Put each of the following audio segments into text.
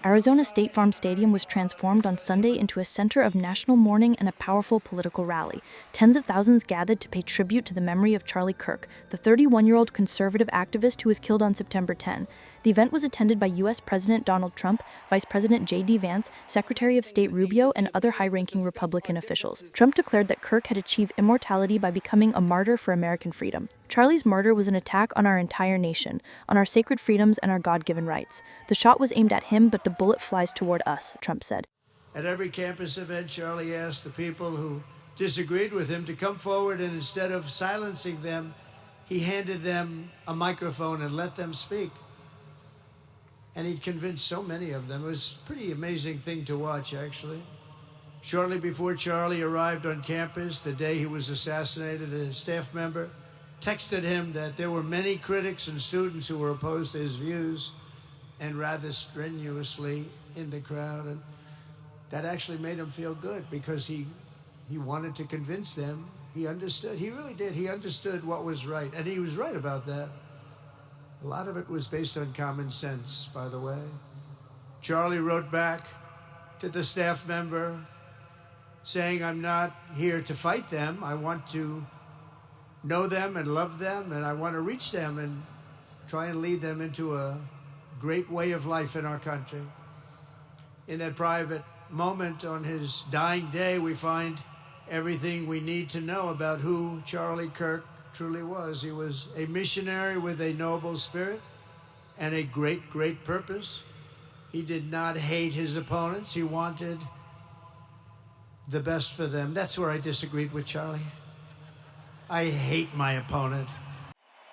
Arizona State Farm Stadium was transformed on Sunday into a center of national mourning and a powerful political rally. Tens of thousands gathered to pay tribute to the memory of Charlie Kirk, the 31-year-old conservative activist who was killed on September 10. The event was attended by U.S. President Donald Trump, Vice President J.D. Vance, Secretary of State Rubio, and other high-ranking Republican officials. Trump declared that Kirk had achieved immortality by becoming a martyr for American freedom. Charlie's murder was an attack on our entire nation, on our sacred freedoms and our God-given rights. The shot was aimed at him, but the bullet flies toward us, Trump said. At every campus event, Charlie asked the people who disagreed with him to come forward, and instead of silencing them, he handed them a microphone and let them speak. And he'd convinced so many of them. It was a pretty amazing thing to watch, actually. Shortly before Charlie arrived on campus, the day he was assassinated, a staff member texted him that there were many critics and students who were opposed to his views, and rather strenuously in the crowd. And that actually made him feel good, because he wanted to convince them. He understood. He really did. He understood what was right. And he was right about that. A lot of it was based on common sense, by the way. Charlie wrote back to the staff member saying, "I'm not here to fight them. I want to know them and love them, and I want to reach them and try and lead them into a great way of life in our country." In that private moment on his dying day, we find everything we need to know about who Charlie Kirk truly was. He was a missionary with a noble spirit and a great, great purpose. He did not hate his opponents. He wanted the best for them. That's where I disagreed with Charlie. I hate my opponent.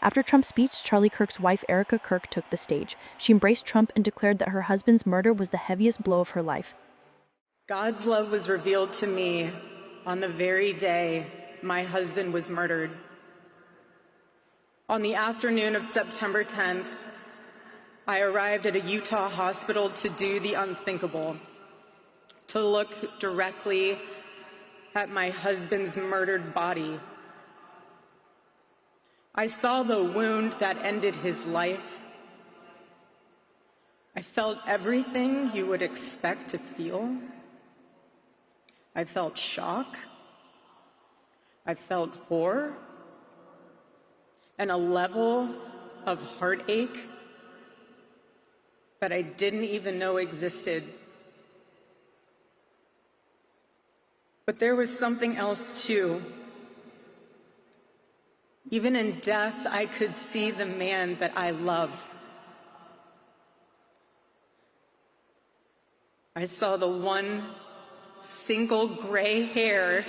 After Trump's speech, Charlie Kirk's wife, Erica Kirk, took the stage. She embraced Trump and declared that her husband's murder was the heaviest blow of her life. God's love was revealed to me on the very day my husband was murdered. On the afternoon of September 10th, I arrived at a Utah hospital to do the unthinkable, to look directly at my husband's murdered body. I saw the wound that ended his life. I felt everything you would expect to feel. I felt shock. I felt horror. And a level of heartache that I didn't even know existed. But there was something else too. Even in death, I could see the man that I love. I saw the one single gray hair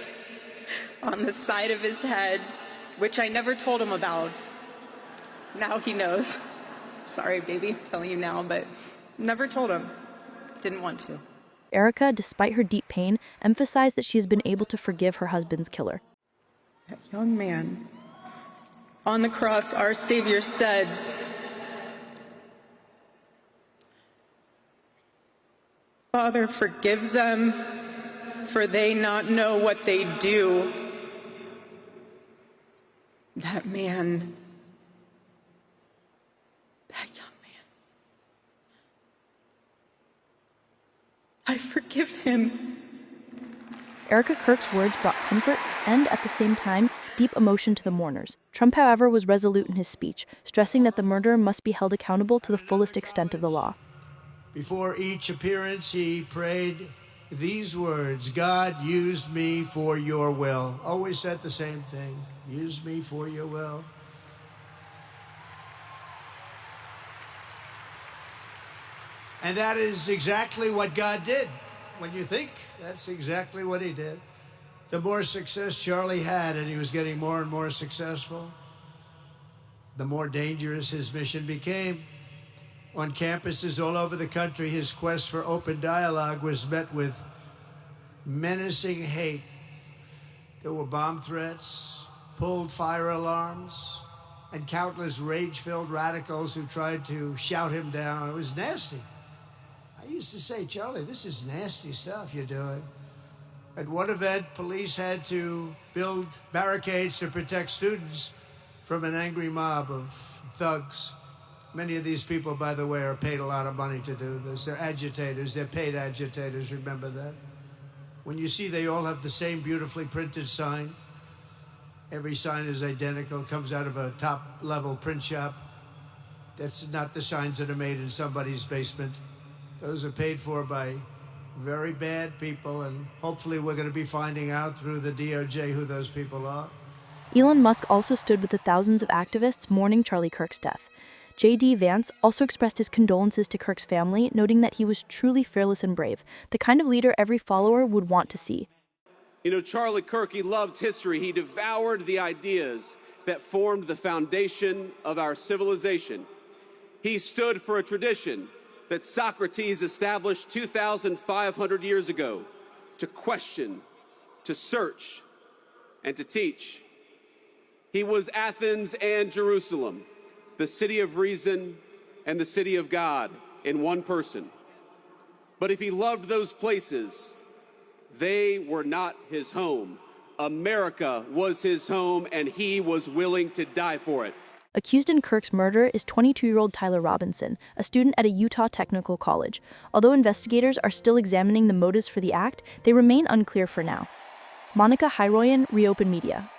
on the side of his head, which I never told him about. Now he knows. Sorry, baby, I'm telling you now, but never told him. Didn't want to. Erica, despite her deep pain, emphasized that she has been able to forgive her husband's killer. That young man, on the cross, our Savior said, "Father, forgive them, for they not know what they do." That man, that young man, I forgive him. Erica Kirk's words brought comfort and, at the same time, deep emotion to the mourners. Trump, however, was resolute in his speech, stressing that the murderer must be held accountable to the fullest extent of the law. Before each appearance, he prayed these words: "God, use me for your will." Always said the same thing: use me for your will. And that is exactly what God did. When you think, that's exactly what he did. The more success Charlie had, and he was getting more and more successful, the more dangerous his mission became. On campuses all over the country, his quest for open dialogue was met with menacing hate. There were bomb threats, pulled fire alarms, and countless rage-filled radicals who tried to shout him down. It was nasty. I used to say, "Charlie, this is nasty stuff you're doing." At one event, police had to build barricades to protect students from an angry mob of thugs. Many of these people, by the way, are paid a lot of money to do this. They're agitators. They're paid agitators. Remember that. When you see they all have the same beautifully printed sign, every sign is identical, comes out of a top-level print shop. That's not the signs that are made in somebody's basement. Those are paid for by very bad people, and hopefully we're going to be finding out through the DOJ who those people are. Elon Musk also stood with the thousands of activists mourning Charlie Kirk's death. J.D. Vance also expressed his condolences to Kirk's family, noting that he was truly fearless and brave, the kind of leader every follower would want to see. You know, Charlie Kirk, he loved history. He devoured the ideas that formed the foundation of our civilization. He stood for a tradition that Socrates established 2,500 years ago to question, to search, and to teach. He was Athens and Jerusalem, the city of reason and the city of God in one person. But if he loved those places, they were not his home. America was his home, and he was willing to die for it. Accused in Kirk's murder is 22-year-old Tyler Robinson, a student at a Utah technical college. Although investigators are still examining the motives for the act, they remain unclear for now. Monica Hyroyan, ReOpen Media.